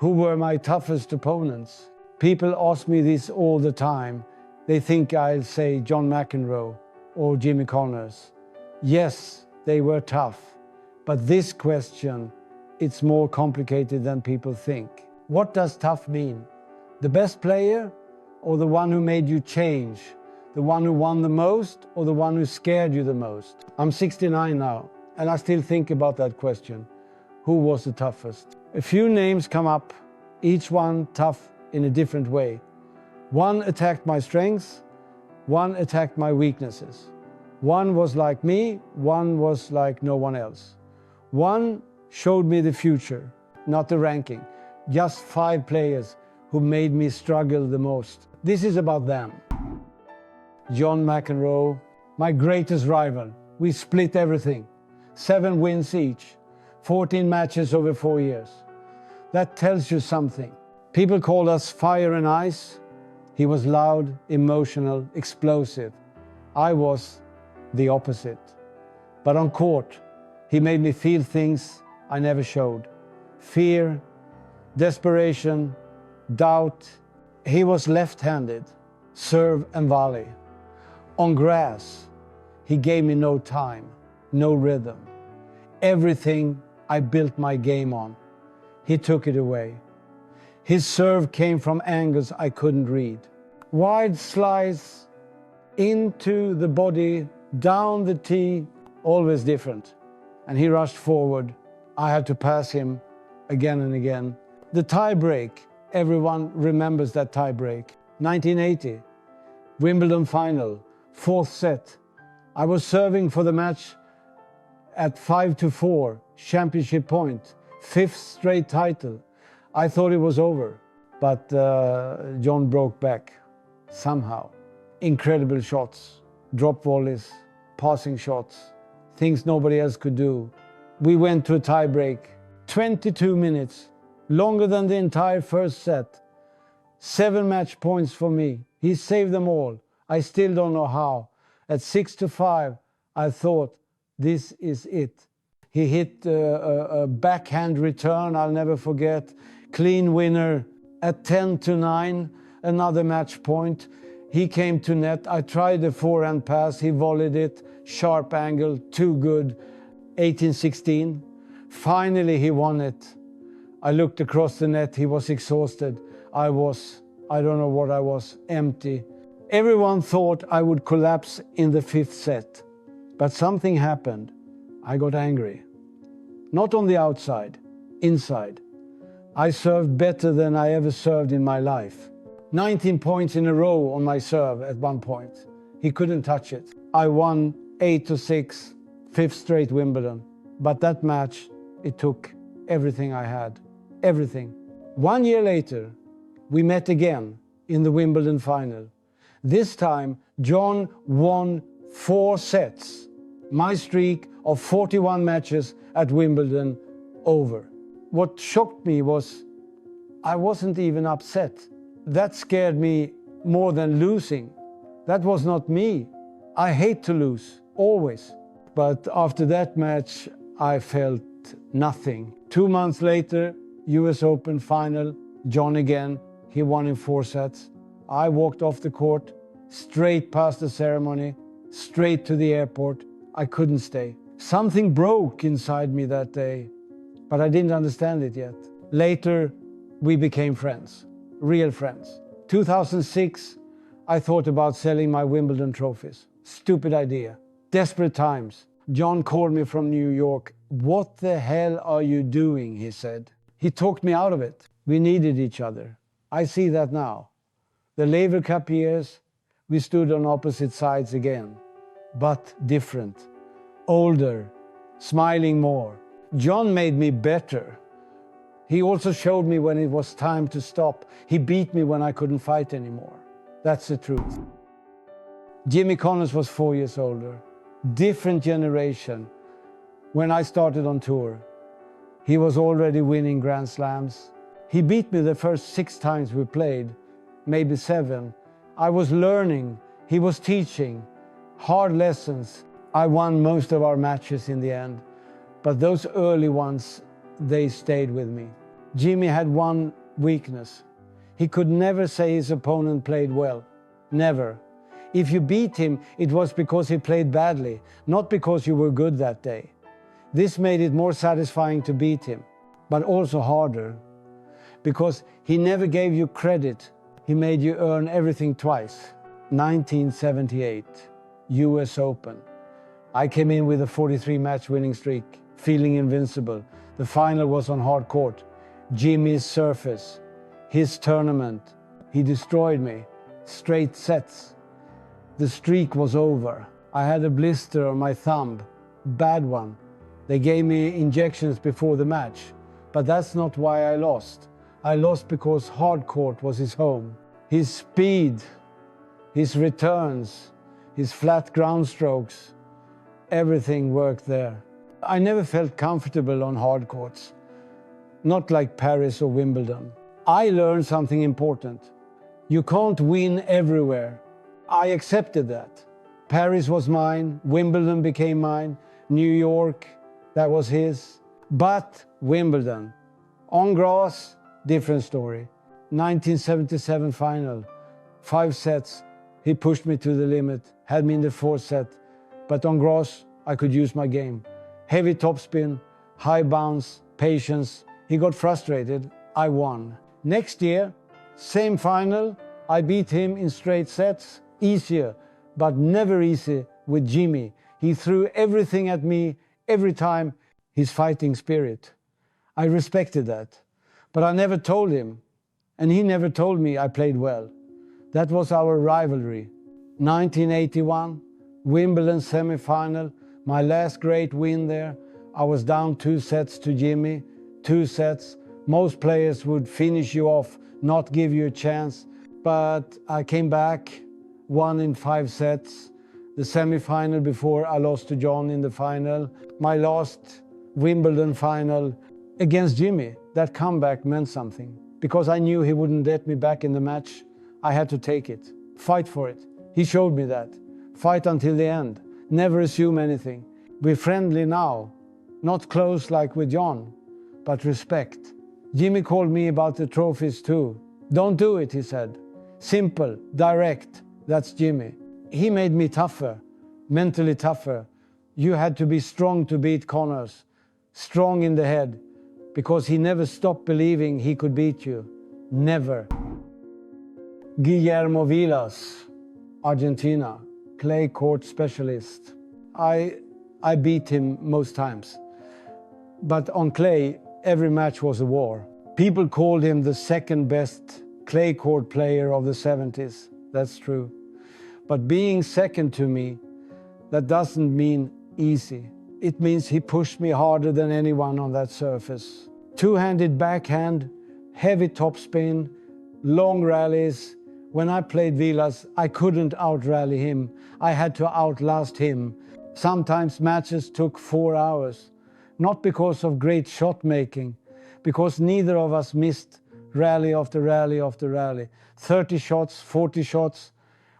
Who were my toughest opponents? People ask me this all the time. They think I'll say John McEnroe or Jimmy Connors. Yes, they were tough, but this question, it's more complicated than people think. What does tough mean? The best player or the one who made you change? The one who won the most or the one who scared you the most? I'm 69 now, and I still think about that question. Who was the toughest? A few names come up, each one tough in a different way. One attacked my strengths, one attacked my weaknesses. One was like me, one was like no one else. One showed me the future, not the ranking. Just 5 players who made me struggle the most. This is about them. John McEnroe, my greatest rival. We split everything. 7 wins each. 14 matches over 4 years. That tells you something. People called us fire and ice. He was loud, emotional, explosive. I was the opposite. But on court, he made me feel things I never showed. Fear, desperation, doubt. He was left-handed, serve and volley. On grass, he gave me no time, no rhythm. Everything I built my game on, he took it away. His serve came from angles I couldn't read. Wide slice into the body, down the tee, always different. And he rushed forward. I had to pass him again and again. The tie break, everyone remembers that tie break. 1980, Wimbledon final, 4th set. I was serving for the match at 5-4, championship point, 5th straight title. I thought it was over, but John broke back somehow. Incredible shots, drop volleys, passing shots, things nobody else could do. We went to a tie break, 22 minutes, longer than the entire first set. 7 match points for me. He saved them all. I still don't know how. At 6-5, I thought, this is it. He hit a backhand return, I'll never forget. Clean winner at 10-9, another match point. He came to net. I tried a forehand pass. He volleyed it, sharp angle, too good. 18-16. Finally, he won it. I looked across the net. He was exhausted. I don't know what I was, empty. Everyone thought I would collapse in the 5th set. But something happened. I got angry. Not on the outside, inside. I served better than I ever served in my life. 19 points in a row on my serve at one point. He couldn't touch it. I won 8-6, 5th straight Wimbledon. But that match, it took everything I had. Everything. 1 year later, we met again in the Wimbledon final. This time, John won 4 sets. My streak of 41 matches at Wimbledon over. What shocked me was I wasn't even upset. That scared me more than losing. That was not me. I hate to lose, always. But after that match, I felt nothing. 2 months later, US Open final, John again. He won in 4 sets. I walked off the court, straight past the ceremony, straight to the airport. I couldn't stay. Something broke inside me that day, but I didn't understand it yet. Later, we became friends, real friends. 2006, I thought about selling my Wimbledon trophies. Stupid idea. Desperate times. John called me from New York. "What the hell are you doing?" he said. He talked me out of it. We needed each other. I see that now. The Laver Cup years, we stood on opposite sides again, but different. Older, smiling more. John made me better. He also showed me when it was time to stop. He beat me when I couldn't fight anymore. That's the truth. Jimmy Connors was 4 years older. Different generation. When I started on tour, he was already winning Grand Slams. He beat me the first 6 times we played, maybe 7. I was learning. He was teaching. Hard lessons. I won most of our matches in the end, but those early ones, they stayed with me. Jimmy had one weakness. He could never say his opponent played well. Never. If you beat him, it was because he played badly, not because you were good that day. This made it more satisfying to beat him, but also harder, because he never gave you credit. He made you earn everything twice. 1978, US Open. I came in with a 43-match winning streak, feeling invincible. The final was on hard court. Jimmy's surface, his tournament. He destroyed me. Straight sets. The streak was over. I had a blister on my thumb, bad one. They gave me injections before the match, but that's not why I lost. I lost because hard court was his home. His speed, his returns, his flat ground strokes, everything worked there. I never felt comfortable on hard courts, not like Paris or Wimbledon. I learned something important. You can't win everywhere. I accepted that. Paris was mine, Wimbledon became mine, New York, that was his. But Wimbledon, on grass, different story. 1977 final, 5 sets, he pushed me to the limit, had me in the 4th set. But on grass, I could use my game. Heavy topspin, high bounce, patience. He got frustrated, I won. Next year, same final, I beat him in straight sets, easier, but never easy with Jimmy. He threw everything at me every time, his fighting spirit. I respected that, but I never told him, and he never told me I played well. That was our rivalry. 1981, Wimbledon semi-final, my last great win there. I was down 2 sets to Jimmy, 2 sets. Most players would finish you off, not give you a chance, but I came back, won in 5 sets. The semi-final before I lost to John in the final. My last Wimbledon final against Jimmy. That comeback meant something, because I knew he wouldn't let me back in the match. I had to take it, fight for it. He showed me that. Fight until the end, never assume anything. We're friendly now, not close like with John, but respect. Jimmy called me about the trophies too. Don't do it, he said. Simple, direct, that's Jimmy. He made me tougher, mentally tougher. You had to be strong to beat Connors, strong in the head, because he never stopped believing he could beat you. Never. Guillermo Vilas, Argentina, clay court specialist. I beat him most times, but on clay, every match was a war. People called him the second best clay court player of the 70s. That's true. But being second to me, that doesn't mean easy. It means he pushed me harder than anyone on that surface. Two-handed backhand, heavy topspin, long rallies. When I played Vilas, I couldn't out-rally him. I had to outlast him. Sometimes matches took 4 hours. Not because of great shot making, because neither of us missed rally after rally after rally. 30 shots, 40 shots,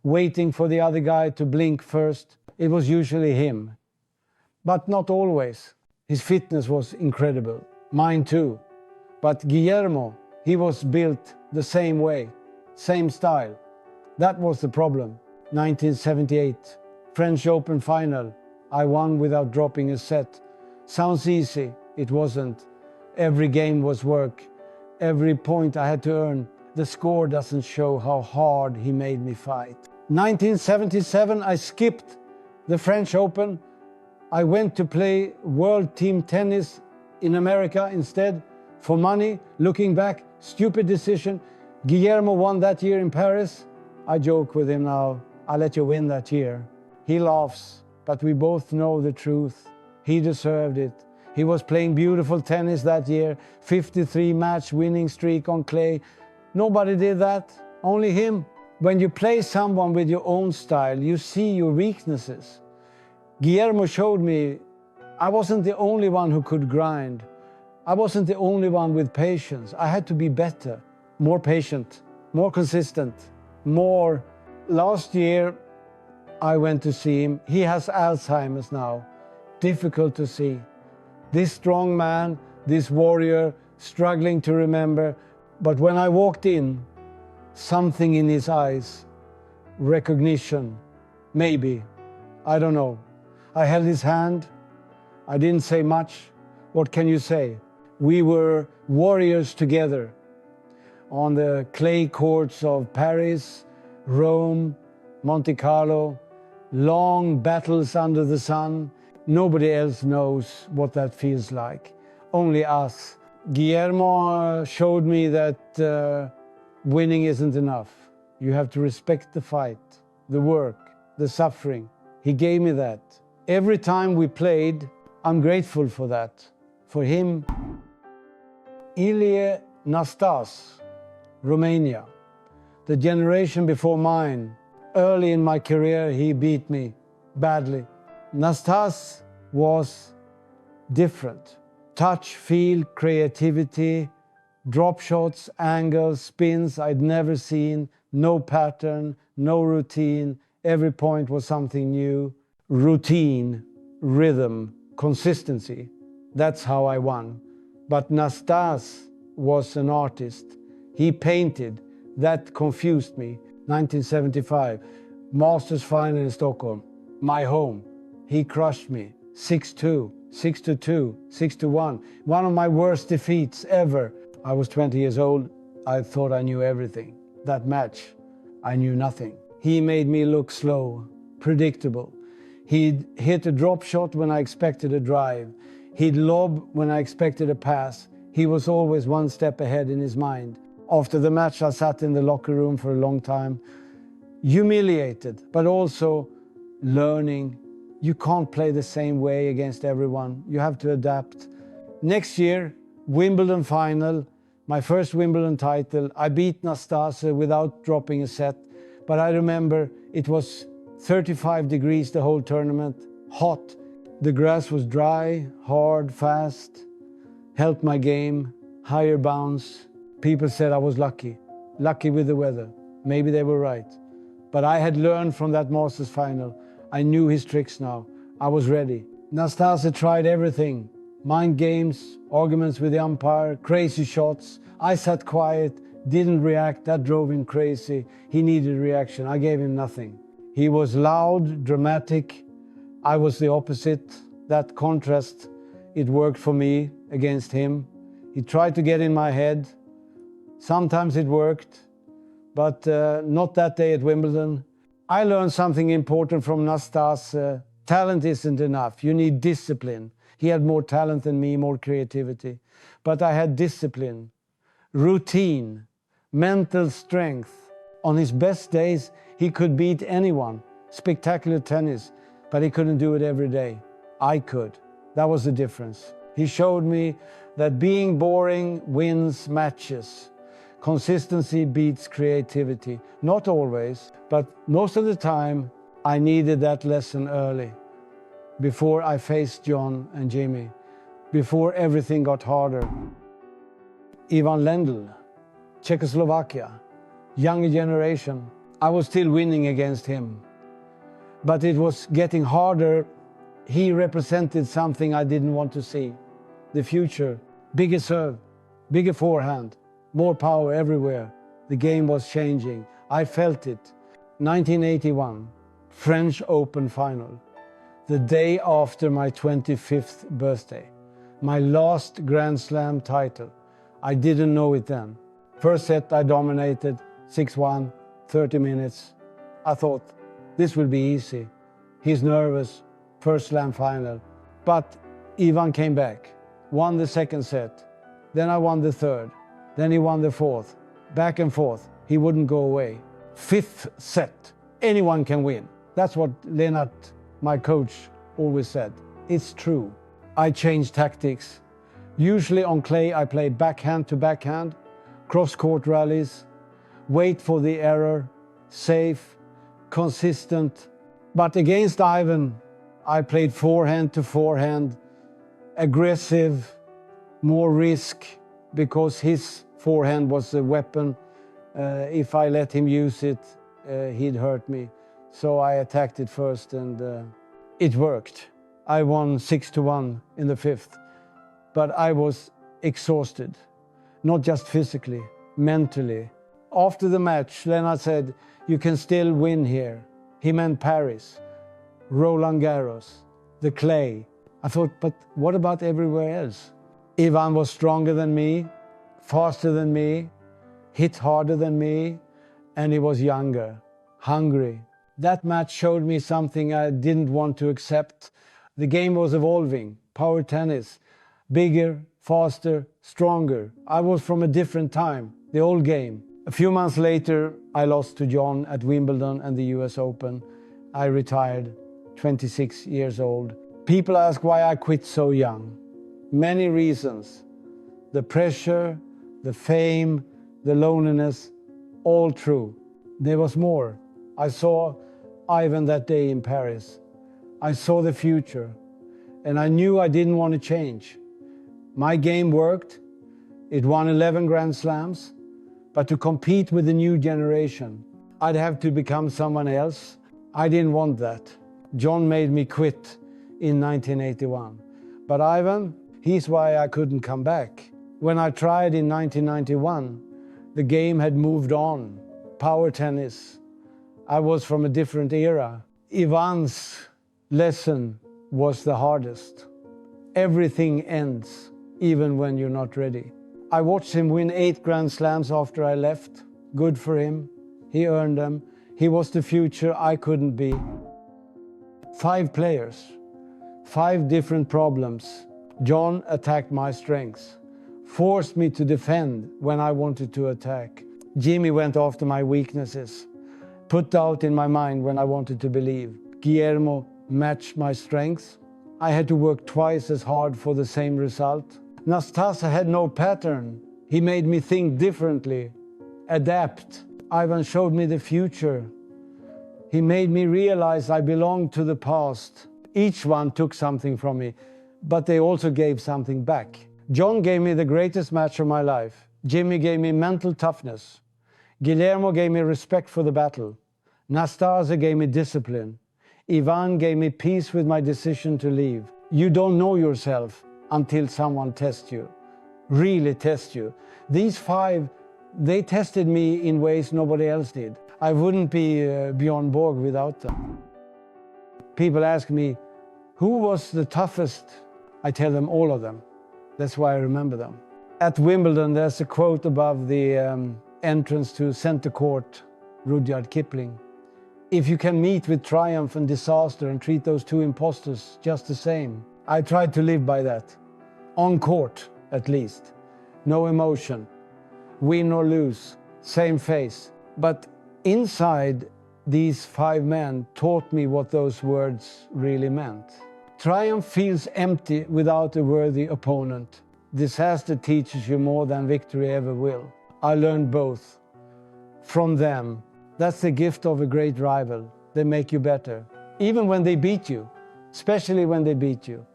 waiting for the other guy to blink first. It was usually him. But not always. His fitness was incredible. Mine too. But Guillermo, he was built the same way, same style. That was the problem. 1978, French Open final. I won without dropping a set. Sounds easy, it wasn't. Every game was work. Every point I had to earn. The score doesn't show how hard he made me fight. 1977, I skipped the French Open. I went to play World Team Tennis in America instead for money. Looking back, stupid decision. Guillermo won that year in Paris. I joke with him now, I'll let you win that year. He laughs, but we both know the truth. He deserved it. He was playing beautiful tennis that year, 53-match winning streak on clay. Nobody did that, only him. When you play someone with your own style, you see your weaknesses. Guillermo showed me I wasn't the only one who could grind. I wasn't the only one with patience. I had to be better, more patient, more consistent, more. Last year, I went to see him. He has Alzheimer's now. Difficult to see. This strong man, this warrior, struggling to remember. But when I walked in, something in his eyes, recognition, maybe, I don't know. I held his hand. I didn't say much. What can you say? We were warriors together on the clay courts of Paris, Rome, Monte Carlo, long battles under the sun. Nobody else knows what that feels like, only us. Guillermo showed me that winning isn't enough. You have to respect the fight, the work, the suffering. He gave me that. Every time we played, I'm grateful for that. For him, Ilie Nastase, Romania, the generation before mine. Early in my career, he beat me badly. Nastase was different. Touch, feel, creativity, drop shots, angles, spins I'd never seen, no pattern, no routine. Every point was something new. Routine, rhythm, consistency. That's how I won. But Nastase was an artist. He painted. That confused me. 1975, Masters final in Stockholm, my home. He crushed me. 6-2, 6-2, 6-1. One of my worst defeats ever. I was 20 years old. I thought I knew everything. That match, I knew nothing. He made me look slow, predictable. He'd hit a drop shot when I expected a drive. He'd lob when I expected a pass. He was always one step ahead in his mind. After the match, I sat in the locker room for a long time, humiliated, but also learning. You can't play the same way against everyone. You have to adapt. Next year, Wimbledon final, my first Wimbledon title. I beat Nastase without dropping a set, but I remember it was 35 degrees the whole tournament, hot. The grass was dry, hard, fast, helped my game, higher bounce. People said I was lucky with the weather. Maybe they were right. But I had learned from that Masters final. I knew his tricks now. I was ready. Nastase tried everything. Mind games, arguments with the umpire, crazy shots. I sat quiet, didn't react. That drove him crazy. He needed reaction. I gave him nothing. He was loud, dramatic. I was the opposite. That contrast, it worked for me against him. He tried to get in my head. Sometimes it worked, but not that day at Wimbledon. I learned something important from Nastase. Talent isn't enough. You need discipline. He had more talent than me, more creativity. But I had discipline, routine, mental strength. On his best days, he could beat anyone. Spectacular tennis, but he couldn't do it every day. I could. That was the difference. He showed me that being boring wins matches. Consistency beats creativity. Not always, but most of the time, I needed that lesson early. Before I faced John and Jimmy. Before everything got harder. Ivan Lendl, Czechoslovakia, younger generation. I was still winning against him. But it was getting harder. He represented something I didn't want to see. The future, bigger serve, bigger forehand, more power everywhere. The game was changing. I felt it. 1981, French Open final. The day after my 25th birthday. My last Grand Slam title. I didn't know it then. First set I dominated, 6-1, 30 minutes. I thought, this will be easy. He's nervous, first Slam final. But Ivan came back, won the second set. Then I won the third. Then he won the fourth. Back and forth. He wouldn't go away. Fifth set. Anyone can win. That's what Lennart, my coach, always said. It's true. I changed tactics. Usually on clay I play backhand to backhand, cross-court rallies, wait for the error, safe, consistent. But against Ivan, I played forehand to forehand, aggressive, more risk, because his forehand was a weapon. If I let him use it, he'd hurt me. So I attacked it first and it worked. I won 6-1 in the fifth, but I was exhausted. not just physically, mentally. After the match, Lennart said, "You can still win here." He meant Paris, Roland Garros, the clay. I thought, but what about everywhere else? Ivan was stronger than me, faster than me, hit harder than me, and he was younger, hungry. That match showed me something I didn't want to accept. The game was evolving, power tennis, bigger, faster, stronger. I was from a different time, the old game. A few months later, I lost to John at Wimbledon and the US Open. I retired, 26 years old. People ask why I quit so young. Many reasons. The pressure, the fame, the loneliness, all true. There was more. I saw Ivan that day in Paris. I saw the future, and I knew I didn't want to change. My game worked. It won 11 Grand Slams, but to compete with the new generation, I'd have to become someone else. I didn't want that. John made me quit in 1981. But Ivan, he's why I couldn't come back. When I tried in 1991, the game had moved on. Power tennis. I was from a different era. Ivan's lesson was the hardest. Everything ends, even when you're not ready. I watched him win 8 Grand Slams after I left. Good for him. He earned them. He was the future I couldn't be. 5 players, 5 different problems. John attacked my strengths, forced me to defend when I wanted to attack. Jimmy went after my weaknesses, put doubt in my mind when I wanted to believe. Guillermo matched my strengths. I had to work twice as hard for the same result. Nastase had no pattern. He made me think differently, adapt. Ivan showed me the future. He made me realize I belonged to the past. Each one took something from me, but they also gave something back. John gave me the greatest match of my life. Jimmy gave me mental toughness. Guillermo gave me respect for the battle. Nastase gave me discipline. Ivan gave me peace with my decision to leave. You don't know yourself until someone tests you, really tests you. These 5, they tested me in ways nobody else did. I wouldn't be Bjorn Borg without them. People ask me, who was the toughest? I tell them all of them. That's why I remember them. At Wimbledon, there's a quote above the entrance to center court, Rudyard Kipling. If you can meet with triumph and disaster and treat those 2 imposters just the same. I tried to live by that. On court, at least. No emotion. Win or lose, same face. But inside, these 5 men taught me what those words really meant. Triumph feels empty without a worthy opponent. Disaster teaches you more than victory ever will. I learned both from them. That's the gift of a great rival. They make you better, even when they beat you, especially when they beat you.